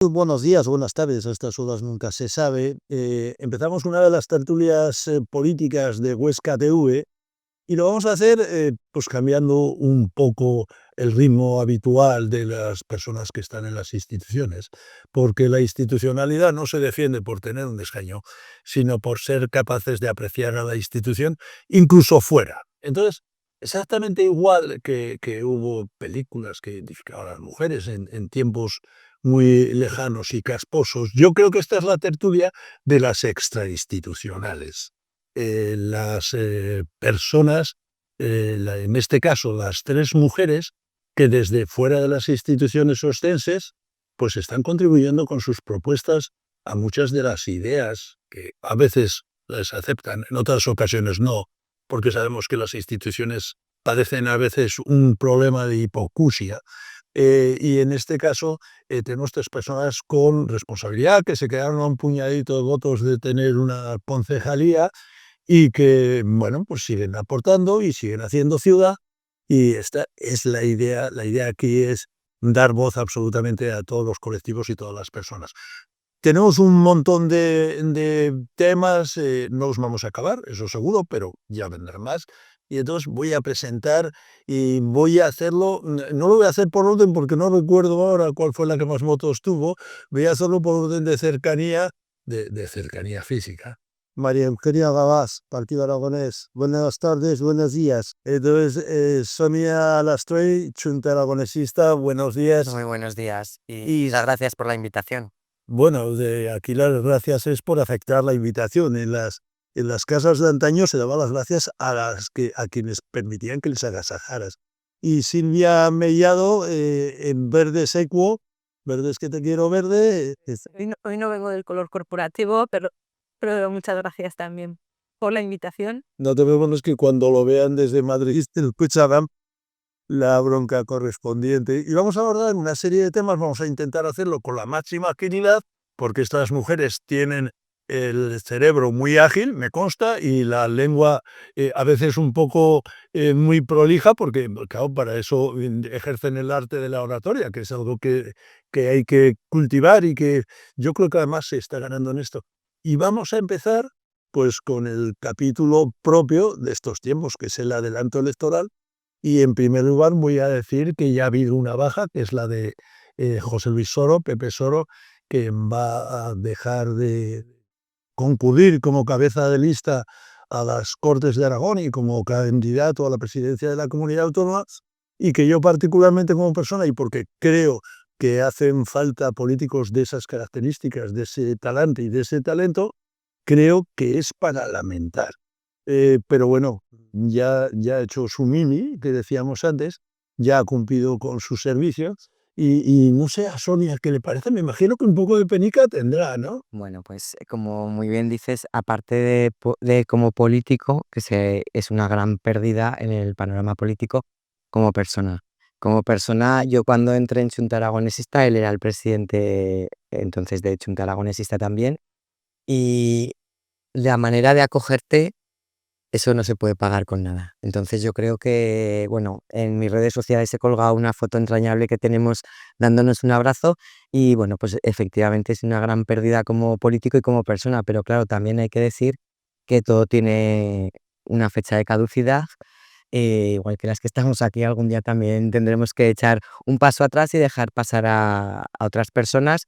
Buenos días, buenas tardes, a estas horas nunca se sabe. Empezamos una de las tertulias políticas de Huesca TV y lo vamos a hacer pues cambiando un poco el ritmo habitual de las personas que están en las instituciones, porque la institucionalidad no se defiende por tener un escaño, sino por ser capaces de apreciar a la institución incluso fuera. Entonces, exactamente igual que hubo películas que identificaban a las mujeres en tiempos muy lejanos y casposos, yo creo que esta es la tertulia de las extrainstitucionales. Las personas, en este caso las tres mujeres, que desde fuera de las instituciones ostenses, pues están contribuyendo con sus propuestas a muchas de las ideas que a veces las aceptan, en otras ocasiones no, porque sabemos que las instituciones padecen a veces un problema de hipoacusia. Y en este caso tenemos tres personas con responsabilidad que se quedaron a un puñadito de votos de tener una concejalía y que, bueno, pues siguen aportando y siguen haciendo ciudad, y esta es la idea. La idea aquí es dar voz absolutamente a todos los colectivos y todas las personas. Tenemos un montón de temas, no los vamos a acabar, eso seguro, pero ya vendrán más. Y entonces voy a presentar y voy a hacerlo, no lo voy a hacer por orden porque no recuerdo ahora cuál fue la que más votos tuvo, voy a hacerlo por orden de cercanía, de cercanía física. María Eugenia Gabás, Partido Aragonés. Buenas tardes, buenos días. Entonces, Sonia Lastroy, Chunta Aragonesista, buenos días. Muy buenos días y las gracias por la invitación. Bueno, de aquí las gracias es por aceptar la invitación. En las casas de antaño se daban las gracias a quienes permitían que les agasajaras. Y Silvia Mellado, en Verde Secuo, Verdes que te quiero verde. Hoy no vengo del color corporativo, pero muchas gracias también por la invitación. No te preocupes, que cuando lo vean desde Madrid te escucharán la bronca correspondiente. Y vamos a abordar una serie de temas, vamos a intentar hacerlo con la máxima agilidad, porque estas mujeres tienen el cerebro muy ágil, me consta, y la lengua a veces un poco muy prolija, porque claro, para eso ejercen el arte de la oratoria, que es algo que hay que cultivar y que yo creo que además se está ganando en esto. Y vamos a empezar pues con el capítulo propio de estos tiempos, que es el adelanto electoral. Y en primer lugar voy a decir que ya ha habido una baja, que es la de José Luis Soro, Pepe Soro, que va a dejar de concurrir como cabeza de lista a las Cortes de Aragón y como candidato a la presidencia de la comunidad autónoma, y que yo particularmente como persona, y porque creo que hacen falta políticos de esas características, de ese talante y de ese talento, creo que es para lamentar. Pero bueno, ya ha hecho su mini, que decíamos antes, ya ha cumplido con su servicio, y no sé a Sonia qué le parece, me imagino que un poco de penica tendrá, ¿no? Bueno, pues como muy bien dices, aparte de como político, es una gran pérdida en el panorama político como persona. Como persona, yo cuando entré en Xunta Aragonesista, él era el presidente entonces de Xunta Aragonesista también, y la manera de acogerte, eso no se puede pagar con nada. Entonces yo creo que, bueno, en mis redes sociales he colgado una foto entrañable que tenemos dándonos un abrazo y, bueno, pues efectivamente es una gran pérdida como político y como persona, pero claro, también hay que decir que todo tiene una fecha de caducidad, igual que las que estamos aquí, algún día también tendremos que echar un paso atrás y dejar pasar a otras personas.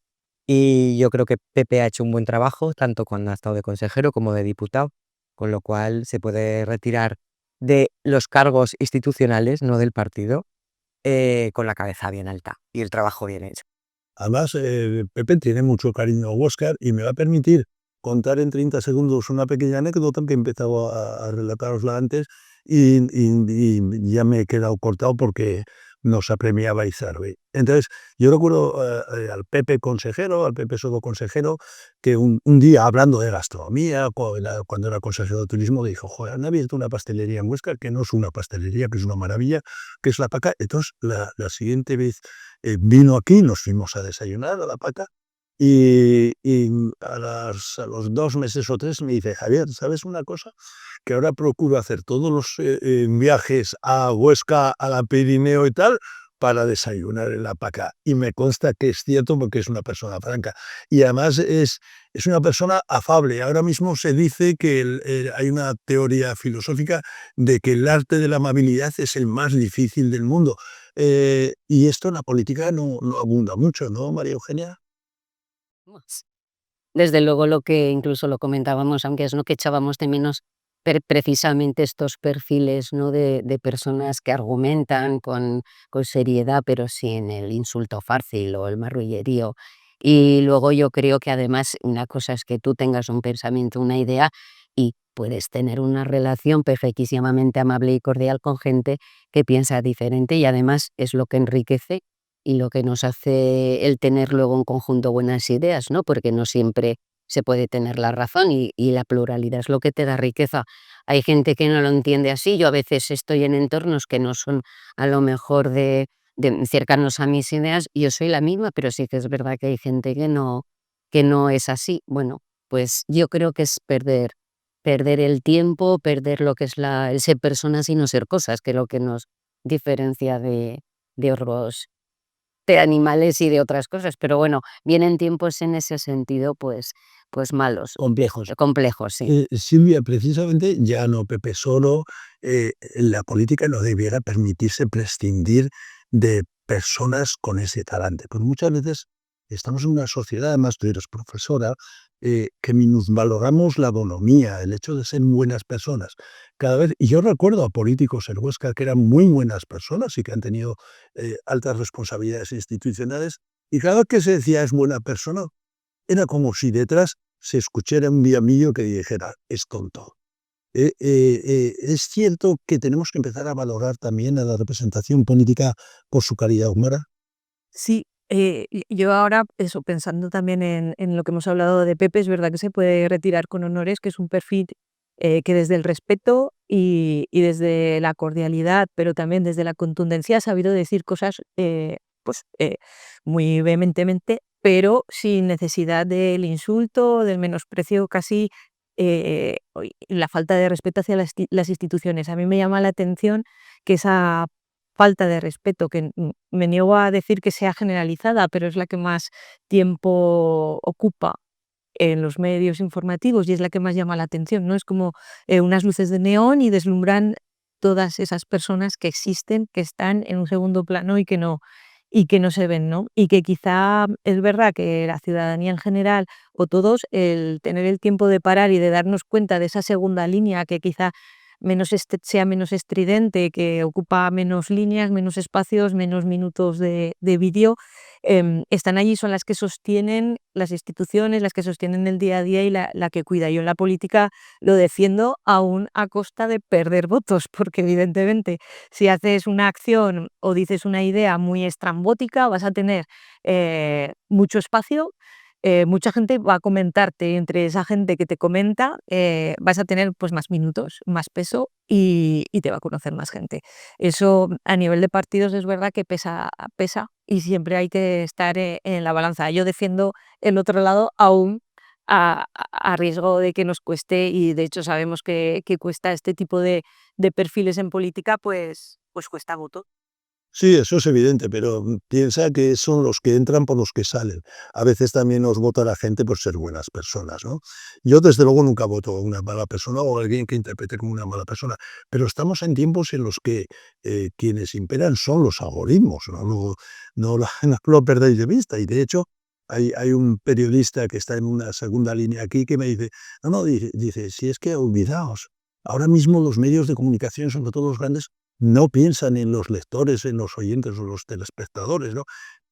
Y yo creo que Pepe ha hecho un buen trabajo, tanto cuando ha estado de consejero como de diputado, con lo cual se puede retirar de los cargos institucionales, no del partido, con la cabeza bien alta y el trabajo bien hecho. Además, Pepe tiene mucho cariño a Oscar y me va a permitir contar en 30 segundos una pequeña anécdota que he empezado a relatarosla antes, y ya me he quedado cortado porque nos apremiaba Izarbe. Entonces, yo recuerdo al Pepe consejero, al Pepe Soto consejero, que un día hablando de gastronomía, cuando era consejero de turismo, dijo: joder, han abierto una pastelería en Huesca, que no es una pastelería, que es una maravilla, que es La Paca. Entonces, la siguiente vez vino aquí, nos fuimos a desayunar a La Paca, y a los 2 meses o 3 me dice: Javier, ¿sabes una cosa? Que ahora procuro hacer todos los viajes a Huesca, a la Pirineo y tal, para desayunar en la Paca. Y me consta que es cierto porque es una persona franca. Y además es una persona afable. Ahora mismo se dice que hay una teoría filosófica de que el arte de la amabilidad es el más difícil del mundo. Y esto en la política no abunda mucho, ¿no, María Eugenia? Más. Desde luego lo que incluso lo comentábamos, aunque es lo que echábamos de menos, precisamente estos perfiles, ¿no? de personas que argumentan con seriedad, pero sin el insulto fácil o el marrullerío. Y luego yo creo que además una cosa es que tú tengas un pensamiento, una idea, y puedes tener una relación perfectísimamente amable y cordial con gente que piensa diferente, y además es lo que enriquece y lo que nos hace el tener luego en conjunto buenas ideas, ¿no? Porque no siempre se puede tener la razón, y la pluralidad es lo que te da riqueza. Hay gente que no lo entiende así. Yo a veces estoy en entornos que no son a lo mejor de cercanos a mis ideas, y yo soy la misma, pero sí que es verdad que hay gente que no es así. Bueno, pues yo creo que es perder el tiempo, perder lo que es el ser personas y no ser cosas, que es lo que nos diferencia de otros, de animales y de otras cosas. Pero bueno, vienen tiempos en ese sentido, pues malos, Complejos. complejos, sí. Silvia, precisamente, ya no Pepe solo, la política no debiera permitirse prescindir de personas con ese talante. Pues muchas veces estamos en una sociedad, además tú eres profesora, que minusvaloramos la bonomía, el hecho de ser buenas personas. Cada vez, y yo recuerdo a políticos en Huesca que eran muy buenas personas y que han tenido altas responsabilidades institucionales, y cada vez que se decía es buena persona, era como si detrás se escuchara un diamillo que dijera, es tonto. Es cierto que tenemos que empezar a valorar también a la representación política por su calidad humana. Sí, yo ahora, eso, pensando también en lo que hemos hablado de Pepe, es verdad que se puede retirar con honores, que es un perfil que desde el respeto y desde la cordialidad, pero también desde la contundencia, ha sabido decir cosas pues, muy vehementemente, pero sin necesidad del insulto, del menosprecio casi, la falta de respeto hacia las instituciones. A mí me llama la atención que esa falta de respeto, que me niego a decir que sea generalizada, pero es la que más tiempo ocupa en los medios informativos y es la que más llama la atención, ¿no? Es como unas luces de neón y deslumbran todas esas personas que existen, que están en un segundo plano y que no se ven, ¿no? Y que quizá es verdad que la ciudadanía en general o todos, el tener el tiempo de parar y de darnos cuenta de esa segunda línea que quizá sea menos estridente, que ocupa menos líneas, menos espacios, menos minutos de vídeo, están allí, son las que sostienen las instituciones, las que sostienen el día a día y la que cuida. Yo en la política lo defiendo aún a costa de perder votos, porque evidentemente si haces una acción o dices una idea muy estrambótica, vas a tener mucho espacio, mucha gente va a comentarte, entre esa gente que te comenta, vas a tener pues más minutos, más peso y te va a conocer más gente. Eso a nivel de partidos es verdad que pesa y siempre hay que estar en la balanza. Yo defiendo el otro lado aún a riesgo de que nos cueste, y de hecho sabemos que cuesta este tipo de perfiles en política, pues cuesta voto. Sí, eso es evidente, pero piensa que son los que entran por los que salen. A veces también nos vota la gente por ser buenas personas, ¿no? Yo desde luego nunca voto a una mala persona o a alguien que interprete como una mala persona, pero estamos en tiempos en los que quienes imperan son los algoritmos, no lo perdáis de vista. Y de hecho hay un periodista que está en una segunda línea aquí que me dice, no, dice, si es que olvidaos, ahora mismo los medios de comunicación, sobre todo los grandes, no piensan en los lectores, en los oyentes o los telespectadores, ¿no?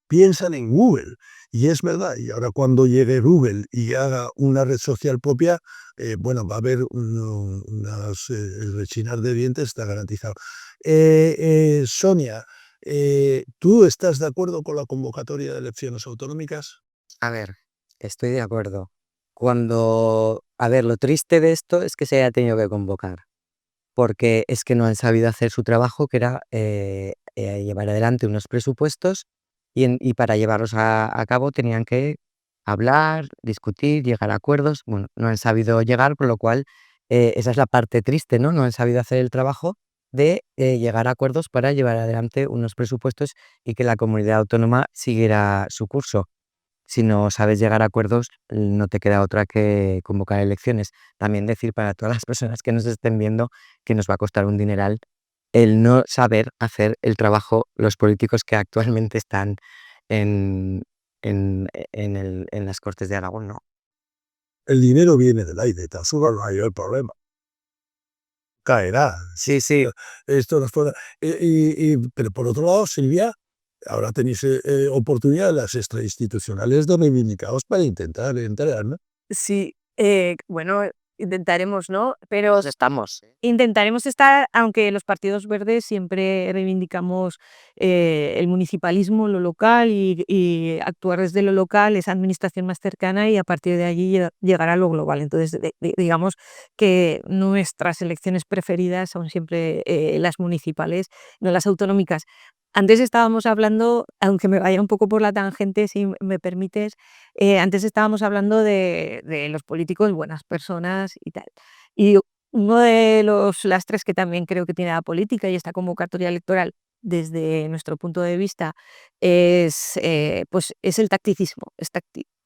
Piensan en Google. Y es verdad, y ahora cuando llegue Google y haga una red social propia, bueno, va a haber el rechinar de dientes, está garantizado. Sonia, ¿tú estás de acuerdo con la convocatoria de elecciones autonómicas? A ver, estoy de acuerdo. A ver, lo triste de esto es que se haya tenido que convocar, porque es que no han sabido hacer su trabajo, que era llevar adelante unos presupuestos, y para llevarlos a cabo tenían que hablar, discutir, llegar a acuerdos. Bueno, no han sabido llegar, con lo cual esa es la parte triste, ¿no? No han sabido hacer el trabajo, de llegar a acuerdos para llevar adelante unos presupuestos y que la comunidad autónoma siguiera su curso. Si no sabes llegar a acuerdos, no te queda otra que convocar elecciones. También decir para todas las personas que nos estén viendo que nos va a costar un dineral el no saber hacer el trabajo los políticos que actualmente están en, en las Cortes de Aragón, ¿no? El dinero viene del aire, tan solo no hay el problema. Caerá. Sí, sí. Esto nos puede... pero por otro lado, Silvia, ahora tenéis oportunidad en las extrainstitucionales de reivindicaros para intentar entrar, ¿no? Sí, bueno, intentaremos, ¿no? Pero Pues estamos. intentaremos estar, aunque los partidos verdes siempre reivindicamos el municipalismo, lo local y actuar desde lo local, esa administración más cercana y a partir de allí llegar a lo global. Entonces, digamos que nuestras elecciones preferidas son siempre las municipales, no las autonómicas. Antes estábamos hablando, aunque me vaya un poco por la tangente, si me permites, antes estábamos hablando de los políticos, buenas personas y tal. Y uno de los lastres que también creo que tiene la política y esta convocatoria electoral desde nuestro punto de vista pues es el tacticismo, es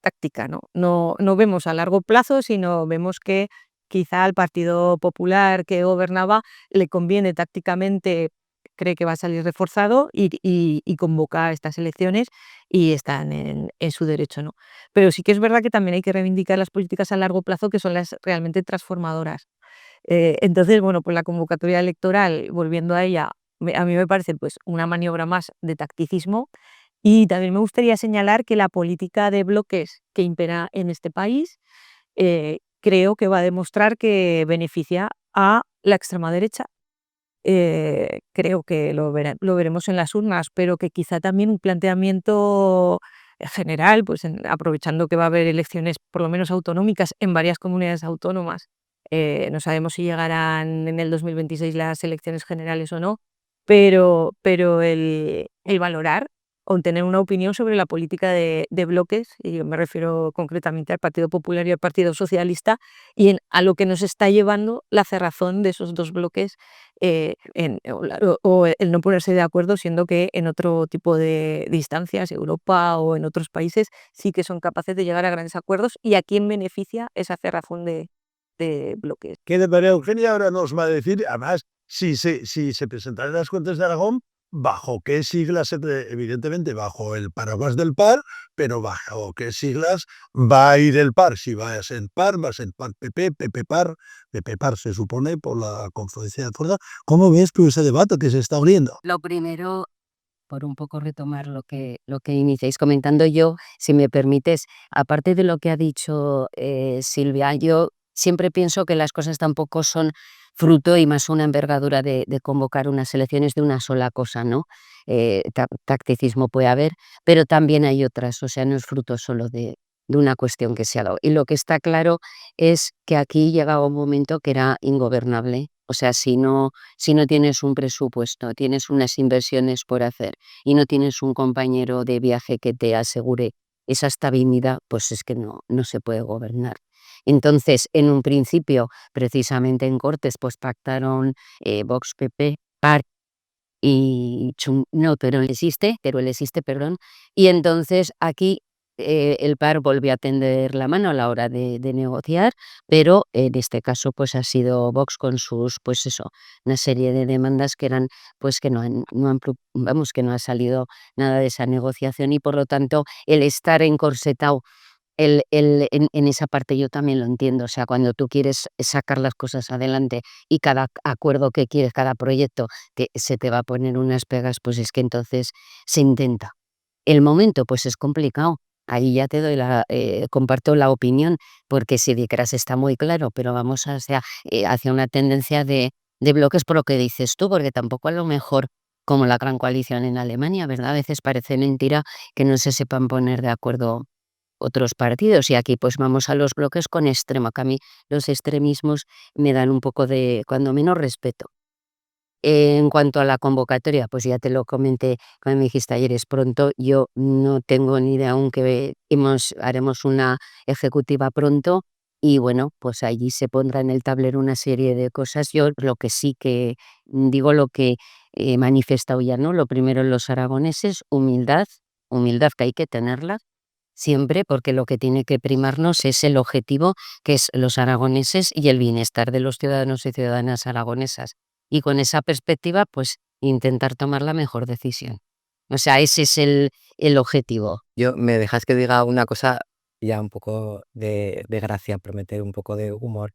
táctica, ¿no? No vemos a largo plazo, sino vemos que quizá al Partido Popular que gobernaba le conviene tácticamente, cree que va a salir reforzado y convoca estas elecciones y están en su derecho, ¿no? Pero sí que es verdad que también hay que reivindicar las políticas a largo plazo que son las realmente transformadoras. Entonces, bueno, pues la convocatoria electoral, volviendo a ella, a mí me parece pues una maniobra más de tacticismo y también me gustaría señalar que la política de bloques que impera en este país creo que va a demostrar que beneficia a la extrema derecha. Creo que lo veremos en las urnas, pero que quizá también un planteamiento general, pues aprovechando que va a haber elecciones por lo menos autonómicas en varias comunidades autónomas. No sabemos si llegarán en el 2026 las elecciones generales o no, pero el valorar o tener una opinión sobre la política de bloques, y yo me refiero concretamente al Partido Popular y al Partido Socialista, y a lo que nos está llevando la cerrazón de esos dos bloques o el no ponerse de acuerdo, siendo que en otro tipo de instancias, Europa o en otros países, sí que son capaces de llegar a grandes acuerdos. ¿Y a quién beneficia esa cerrazón de bloques? Que de María Eugenia ahora nos va a decir, además, si se presentan las cuentas de Aragón, bajo qué siglas, evidentemente bajo el paraguas del PAR, pero bajo qué siglas va a ir el PAR. Si va a ser PAR, va a ser PAR PP, PP PAR se supone por la confluencia de fuerza. ¿Cómo ves tú ese debate que se está abriendo? Lo primero, por un poco retomar lo que iniciáis comentando yo, si me permites, aparte de lo que ha dicho Silvia, yo siempre pienso que las cosas tampoco son fruto y más una envergadura de convocar unas elecciones de una sola cosa, ¿no? Tacticismo puede haber, pero también hay otras, o sea, no es fruto solo de una cuestión que se ha dado. Y lo que está claro es que aquí llegaba un momento que era ingobernable. O sea, si no tienes un presupuesto, tienes unas inversiones por hacer y no tienes un compañero de viaje que te asegure esa estabilidad, pues es que no se puede gobernar. Entonces, en un principio, precisamente en Cortes, pues pactaron Vox, PP, PAR y no, Teruel existe, perdón. Y entonces aquí el PAR volvió a tender la mano a la hora de negociar, pero en este caso pues ha sido Vox con sus, pues eso, una serie de demandas que eran, pues que vamos, que no ha salido nada de esa negociación y por lo tanto el estar encorsetado en esa parte yo también lo entiendo, o sea, cuando tú quieres sacar las cosas adelante y cada acuerdo que quieres, cada proyecto, se te va a poner unas pegas, pues es que entonces se intenta. El momento, pues es complicado. Ahí ya te doy comparto la opinión, porque si dijeras está muy claro, pero vamos hacia una tendencia de bloques por lo que dices tú, porque tampoco a lo mejor como la gran coalición en Alemania, ¿verdad? A veces parece mentira que no se sepan poner de acuerdo otros partidos y aquí pues vamos a los bloques con extremo, que a mí los extremismos me dan un poco de, cuando menos, respeto. En cuanto a la convocatoria, pues ya te lo comenté cuando me dijiste ayer, es pronto, yo no tengo ni idea aún que haremos una ejecutiva pronto, Y bueno, pues allí se pondrá en el tablero una serie de cosas. Yo lo que sí que digo, lo que he manifestado ya, ¿no? Lo primero en los aragoneses, humildad, humildad que hay que tenerla siempre, porque lo que tiene que primarnos es el objetivo, que es los aragoneses y el bienestar de los ciudadanos y ciudadanas aragonesas. Y con esa perspectiva, pues intentar tomar la mejor decisión. O sea, ese es el objetivo. Yo, ¿me dejas que diga una cosa ya un poco de gracia, prometer un poco de humor?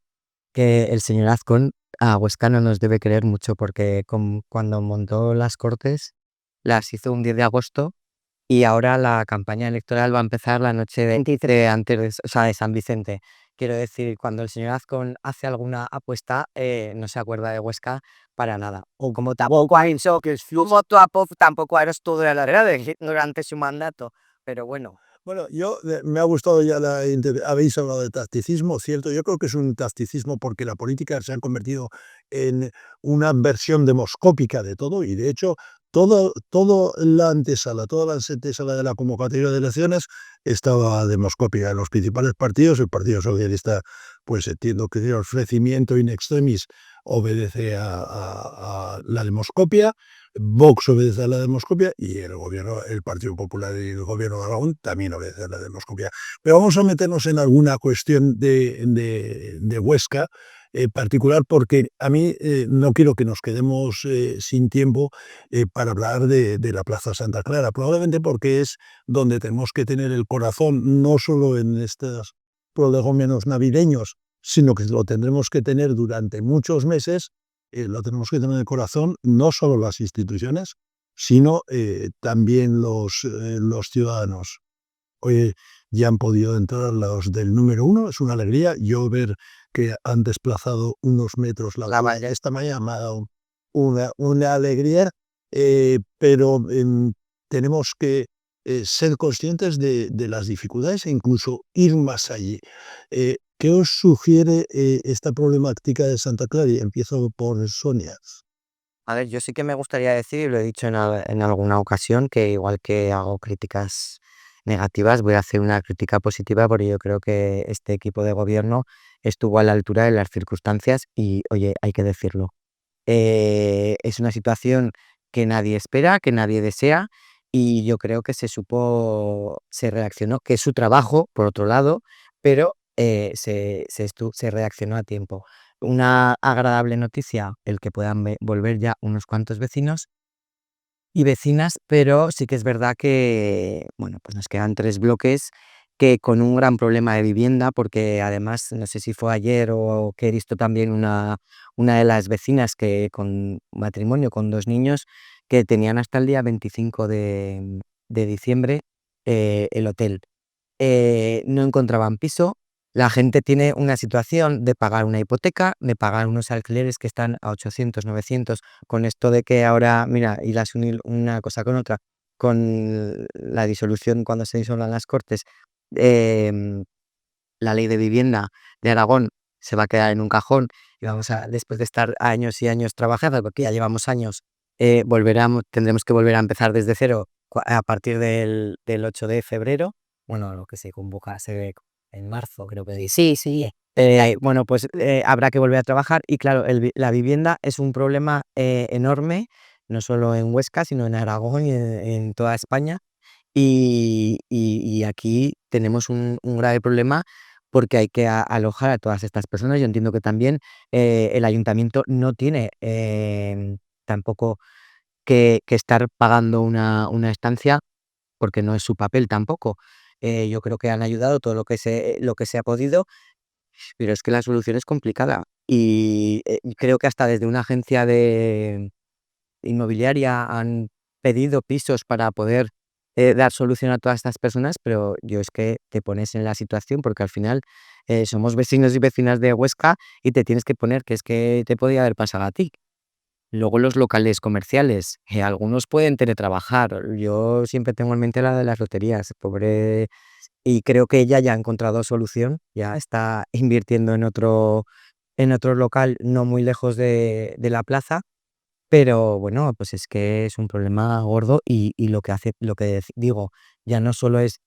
Que el señor Azcón a Huesca no nos debe creer mucho porque cuando montó las Cortes las hizo un 10 de agosto y ahora la campaña electoral va a empezar la noche de 23. antes de, o sea, de San Vicente. Quiero decir, cuando el señor Azcón hace alguna apuesta, no se acuerda de Huesca para nada. O como tampoco ha dicho que su voto tampoco era todo de la era durante su mandato. Pero bueno, Bueno, me ha gustado ya habéis hablado de tacticismo, cierto. Yo creo que es un tacticismo porque la política se ha convertido en una versión demoscópica de todo y de hecho toda la antesala de la convocatoria de elecciones estaba demoscópica. En los principales partidos, el Partido Socialista, pues entiendo que el ofrecimiento in extremis obedece a la demoscopia. Vox obedece a la demoscopia y el Partido Popular y el gobierno de Aragón también obedecen a la demoscopia. Pero vamos a meternos en alguna cuestión de Huesca particular porque a mí no quiero que nos quedemos sin tiempo para hablar de la Plaza Santa Clara, probablemente porque es donde tenemos que tener el corazón, no solo en estos prolegómenos navideños, sino que lo tendremos que tener durante muchos meses, lo tenemos que tener en el corazón, no solo las instituciones, sino también los ciudadanos. Hoy ya han podido entrar los del número 1, es una alegría. Yo ver que han desplazado unos metros la cola esta mañana me ha dado una alegría, pero tenemos que ser conscientes de las dificultades e incluso ir más allí. ¿Qué os sugiere esta problemática de Santa Clara? Y empiezo por Sonia. a ver, yo sí que me gustaría decir, y lo he dicho en alguna ocasión, que igual que hago críticas negativas, voy a hacer una crítica positiva porque yo creo que este equipo de gobierno estuvo a la altura de las circunstancias y, oye, hay que decirlo. Es una situación que nadie espera, que nadie desea y yo creo que se reaccionó, que es su trabajo, por otro lado, pero se reaccionó a tiempo. Una agradable noticia, el que puedan volver ya unos cuantos vecinos y vecinas, pero sí que es verdad que, bueno, pues nos quedan 3 bloques que con un gran problema de vivienda, porque además, no sé si fue ayer o que he visto también una de las vecinas que con matrimonio, con 2 niños, que tenían hasta el día 25 de diciembre el hotel. No encontraban piso. La gente tiene una situación de pagar una hipoteca, de pagar unos alquileres que están a 800, 900, con esto de que ahora, mira, y las unir una cosa con otra, con la disolución cuando se disuelvan las Cortes, em, la ley de vivienda de Aragón se va a quedar en un cajón y vamos a, después de estar años y años trabajando, porque ya llevamos años, tendremos que volver a empezar desde cero a partir del 8 de febrero, bueno, lo que se convoca en marzo, creo que dice. Sí, sí. Bueno, pues habrá que volver a trabajar y claro, la vivienda es un problema enorme, no solo en Huesca, sino en Aragón y en toda España. Y aquí tenemos un grave problema porque hay que alojar a todas estas personas. Yo entiendo que también el ayuntamiento no tiene tampoco que estar pagando una estancia porque no es su papel tampoco. Yo creo que han ayudado todo lo que se ha podido, pero es que la solución es complicada. Y creo que hasta desde una agencia de inmobiliaria han pedido pisos para poder dar solución a todas estas personas, pero yo es que te pones en la situación porque al final somos vecinos y vecinas de Huesca y te tienes que poner que es que te podía haber pasado a ti. Luego los locales comerciales, algunos pueden teletrabajar. Yo siempre tengo en mente la de las loterías, pobre, y creo que ella ya ha encontrado solución, ya está invirtiendo en otro local no muy lejos de la plaza, pero bueno, pues es que es un problema gordo y lo que digo, ya no solo es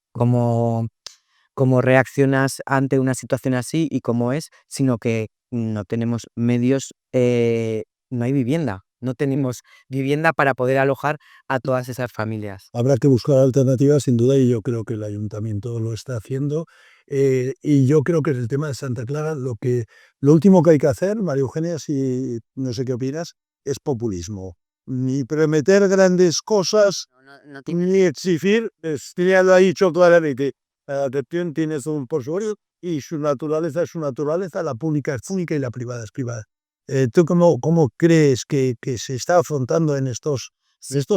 cómo reaccionas ante una situación así y cómo es, sino que no tenemos medios, no hay vivienda, no tenemos vivienda para poder alojar a todas esas familias. Habrá que buscar alternativas sin duda y yo creo que el ayuntamiento lo está haciendo. Y yo creo que en el tema de Santa Clara lo último que hay que hacer, María Eugenia, si no sé qué opinas, es populismo. Ni prometer grandes cosas, No tiene ni exigir, ya lo ha dicho claramente, la atención tiene un portfolio y su naturaleza es su naturaleza, la pública es pública y la privada es privada. ¿Tú cómo crees que se está afrontando en estos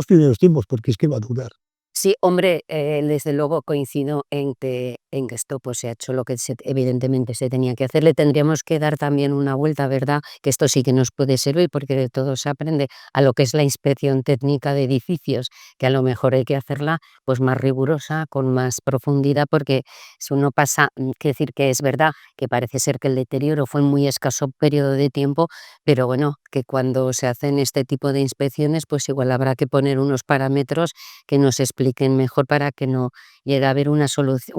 primeros tiempos? Porque es que va a durar. Sí, hombre, desde luego coincido en que esto pues, se ha hecho lo que evidentemente se tenía que hacer. Le tendríamos que dar también una vuelta, ¿verdad? Que esto sí que nos puede servir porque de todo se aprende a lo que es la inspección técnica de edificios, que a lo mejor hay que hacerla pues más rigurosa, con más profundidad, porque si uno pasa, que decir que es verdad que parece ser que el deterioro fue en muy escaso periodo de tiempo, pero bueno, que cuando se hacen este tipo de inspecciones, pues igual habrá que poner unos parámetros que nos expliquen mejor para que no llegue a haber una solución,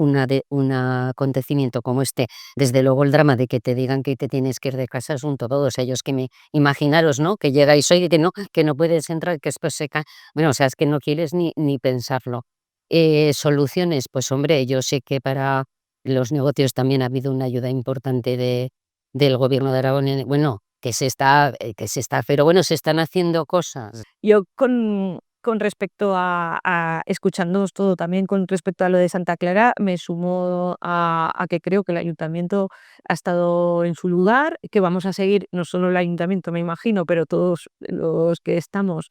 un acontecimiento como este. Desde luego el drama de que te digan que te tienes que ir de casa es un todos ellos que imaginaros, ¿no? Que llegáis hoy y que no puedes entrar, que después se cae. Bueno, o sea, es que no quieres ni pensarlo. Soluciones, pues hombre, yo sé que para los negocios también ha habido una ayuda importante del gobierno de Aragón, bueno, que se está, pero bueno, se están haciendo cosas. Yo con respecto escuchándoos todo también con respecto a lo de Santa Clara, me sumo a que creo que el ayuntamiento ha estado en su lugar, que vamos a seguir, no solo el ayuntamiento, me imagino, pero todos los que estamos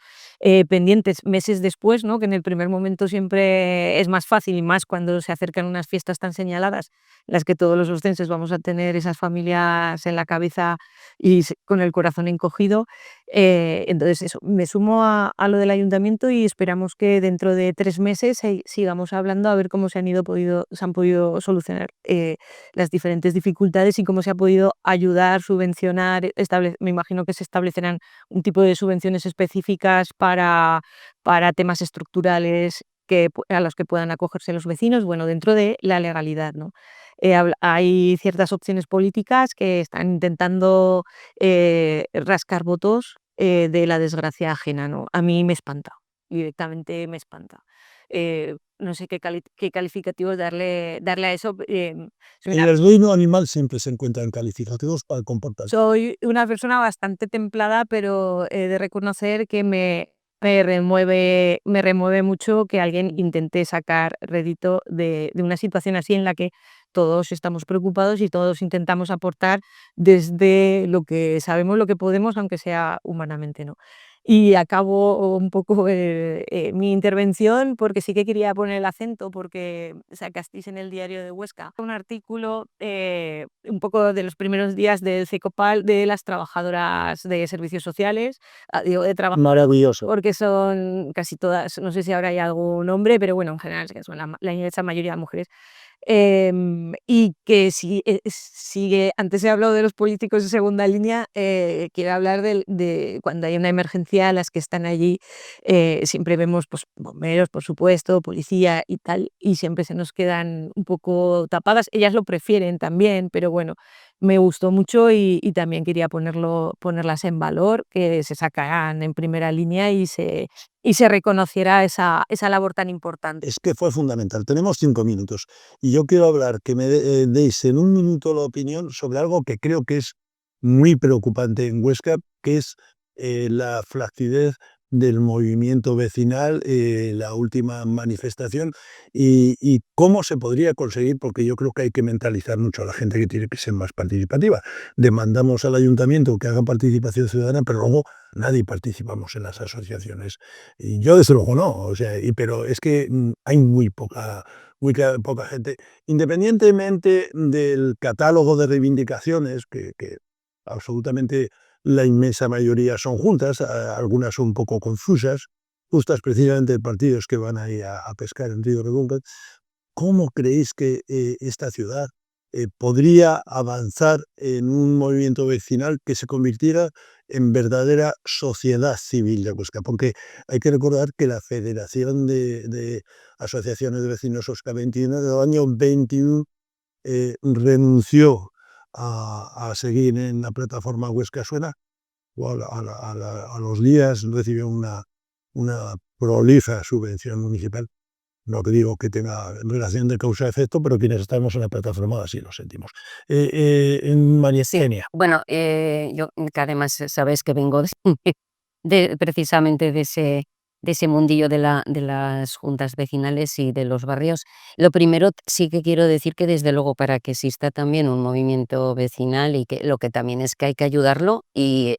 pendientes meses después, ¿no? Que en el primer momento siempre es más fácil y más cuando se acercan unas fiestas tan señaladas, las que todos los ostenses vamos a tener esas familias en la cabeza y con el corazón encogido. Entonces eso, me sumo a lo del ayuntamiento y esperamos que dentro de 3 meses sigamos hablando a ver cómo se han podido solucionar las diferentes dificultades y cómo se ha podido ayudar, subvencionar, me imagino que se establecerán un tipo de subvenciones específicas para temas estructurales a los que puedan acogerse los vecinos, bueno, dentro de la legalidad, ¿no? Hay ciertas opciones políticas que están intentando rascar votos de la desgracia ajena, ¿no? A mí me espanta, directamente me espanta. No sé qué calificativos darle a eso. Soy En una, el reino animal siempre se encuentran calificativos para comportarse. soy una persona bastante templada, pero he de reconocer que me remueve mucho que alguien intente sacar rédito de una situación así en la que todos estamos preocupados y todos intentamos aportar desde lo que sabemos, lo que podemos, aunque sea humanamente, ¿no? Y acabo un poco mi intervención porque sí que quería poner el acento, porque sacasteis en el Diario de Huesca un artículo un poco de los primeros días del CECOPAL de las trabajadoras de servicios sociales, digo de trabajo Maravilloso. porque son casi todas, no sé si ahora hay algún hombre, pero bueno, en general sí que son la inmensa mayoría de mujeres. Y que sigue, antes he hablado de los políticos de segunda línea, quiero hablar de cuando hay una emergencia, las que están allí, siempre vemos pues, bomberos, por supuesto, policía y tal, y siempre se nos quedan un poco tapadas. Ellas lo prefieren también, pero bueno, me gustó mucho y también quería ponerlas en valor, que se sacaran en primera línea y se reconociera esa labor tan importante. Es que fue fundamental. Tenemos 5 minutos y yo quiero hablar, que me deis en un minuto la opinión sobre algo que creo que es muy preocupante en Huesca, que es la flacidez del movimiento vecinal, la última manifestación y cómo se podría conseguir, porque yo creo que hay que mentalizar mucho a la gente que tiene que ser más participativa. Demandamos al ayuntamiento que haga participación ciudadana, pero luego nadie participamos en las asociaciones. Y yo desde luego no, o sea, pero es que hay poca gente, independientemente del catálogo de reivindicaciones, que absolutamente la inmensa mayoría son juntas, algunas son un poco confusas, justas precisamente de partidos que van ahí a pescar en Río Revuelto. ¿Cómo creéis que esta ciudad podría avanzar en un movimiento vecinal que se convirtiera en verdadera sociedad civil de Huesca? Porque hay que recordar que la Federación de Asociaciones de Vecinos Huesca 21 del año 21 renunció a seguir en la plataforma Huesca Suena. A los días recibió una prolija subvención municipal. No te digo que tenga relación de causa-efecto, pero quienes estamos en la plataforma así lo sentimos. María Sí, Eugenia. bueno, yo que además sabes que vengo precisamente de ese mundillo de las juntas vecinales y de los barrios. Lo primero sí que quiero decir que desde luego para que exista también un movimiento vecinal y que lo que también es que hay que ayudarlo y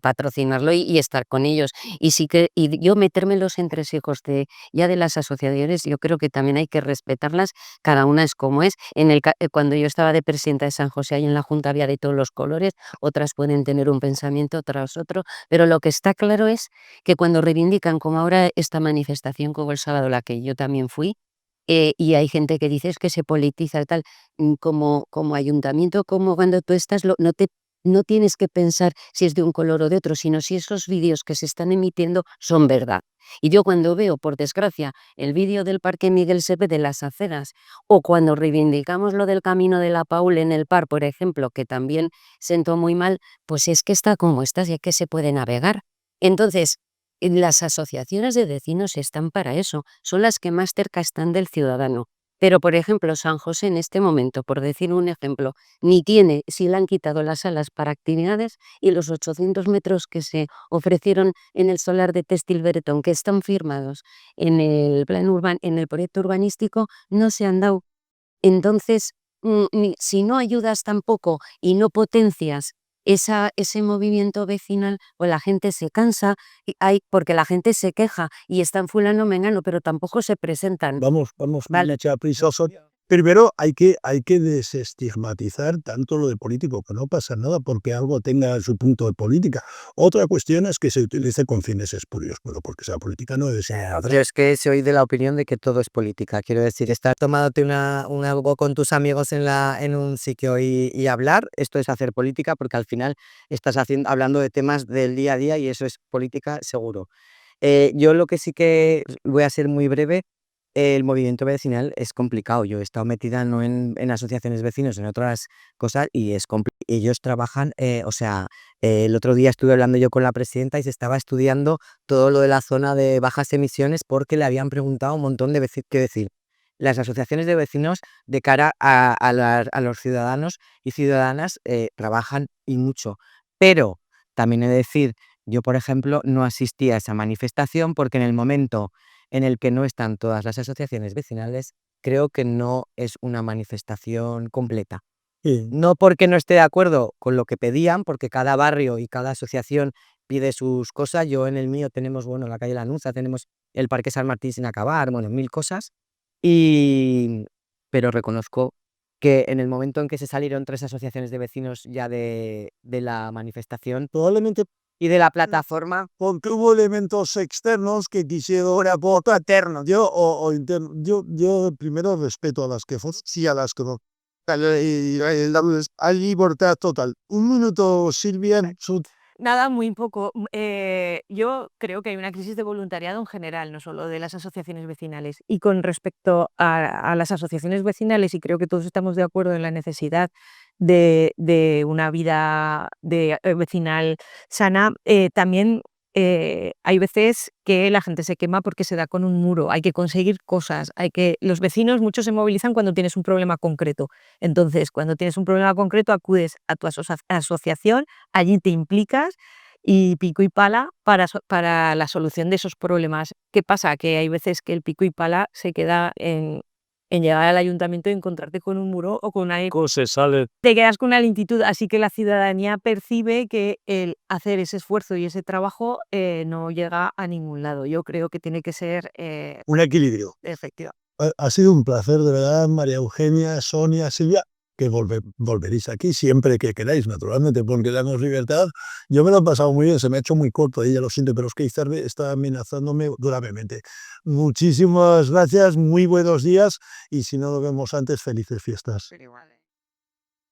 patrocinarlo y estar con ellos. Y sí que yo meterme en los entresijos ya de las asociaciones, yo creo que también hay que respetarlas, cada una es como es. Cuando yo estaba de presidenta de San José, ahí en la junta había de todos los colores, otras pueden tener un pensamiento, otras otro, pero lo que está claro es que cuando reivindican, como ahora esta manifestación como el sábado, la que yo también fui, y hay gente que dice es que se politiza tal, como ayuntamiento, como cuando tú estás, no tienes que pensar si es de un color o de otro, sino si esos vídeos que se están emitiendo son verdad. Y yo cuando veo, por desgracia, el vídeo del Parque Miguel Sepe de las aceras, o cuando reivindicamos lo del Camino de la Paul en el Par, por ejemplo, que también sentó muy mal, pues es que está como está, ya que se puede navegar. Entonces, las asociaciones de vecinos están para eso, son las que más cerca están del ciudadano. Pero, por ejemplo, San José en este momento, por decir un ejemplo, ni tiene, si le han quitado las salas para actividades y los 800 metros que se ofrecieron en el solar de Textil Bretón, que están firmados en el en el proyecto urbanístico, no se han dado. Entonces, si no ayudas tampoco y no potencias ese movimiento vecinal, pues la gente se cansa, porque la gente se queja y están fulano mengano, pero tampoco se presentan. Vamos, Vale. mucha prisa. Primero hay que desestigmatizar tanto lo de político, que no pasa nada porque algo tenga su punto de política. Otra cuestión es que se utilice con fines espurios, pero porque sea política no debe ser. Yo es que soy de la opinión de que todo es política. Quiero decir, estar tomándote algo con tus amigos en un sitio y hablar, esto es hacer política porque al final estás hablando de temas del día a día y eso es política seguro. Yo lo que sí que voy a ser muy breve, el movimiento vecinal es complicado. Yo he estado metida no en asociaciones vecinos, en otras cosas y ellos trabajan, o sea, el otro día estuve hablando yo con la presidenta y se estaba estudiando todo lo de la zona de bajas emisiones porque le habían preguntado un montón de veces qué decir. Las asociaciones de vecinos de cara a los ciudadanos y ciudadanas trabajan y mucho, pero también he de decir, yo por ejemplo no asistí a esa manifestación porque en el momento en el que no están todas las asociaciones vecinales, creo que no es una manifestación completa. Sí. No porque no esté de acuerdo con lo que pedían, porque cada barrio y cada asociación pide sus cosas. Yo en el mío tenemos, bueno, la calle Lanuza, tenemos el Parque San Martín sin acabar, bueno, 1000 cosas. Pero reconozco que en el momento en que se salieron 3 asociaciones de vecinos ya de la manifestación Probablemente y de la plataforma, porque hubo elementos externos que quisieron aportar internos. Yo yo primero respeto a las que sí a las que no. Hay libertad total. Un minuto, Silvia. Nada, muy poco. Yo creo que hay una crisis de voluntariado en general, no solo de las asociaciones vecinales. Y con respecto a las asociaciones vecinales, y creo que todos estamos de acuerdo en la necesidad de una vida vecinal sana, también hay veces que la gente se quema porque se da con un muro. Hay que conseguir cosas. Los vecinos muchos se movilizan cuando tienes un problema concreto. Entonces, cuando tienes un problema concreto, acudes a tu asociación, allí te implicas y pico y pala para la solución de esos problemas. ¿Qué pasa? Que hay veces que el pico y pala se queda en llegar al ayuntamiento y encontrarte con un muro o con alguien. Se sale. Te quedas con una lentitud, así que la ciudadanía percibe que el hacer ese esfuerzo y ese trabajo no llega a ningún lado. Yo creo que tiene que ser Un equilibrio. efectivo. Ha sido un placer, de verdad, María Eugenia, Sonia, Silvia, que volveréis aquí siempre que queráis, naturalmente, porque damos libertad. Yo me lo he pasado muy bien, se me ha hecho muy corto, ella lo siento, pero es que Izarbe está amenazándome gravemente. Muchísimas gracias, muy buenos días y si no nos vemos antes, felices fiestas. Pero igual,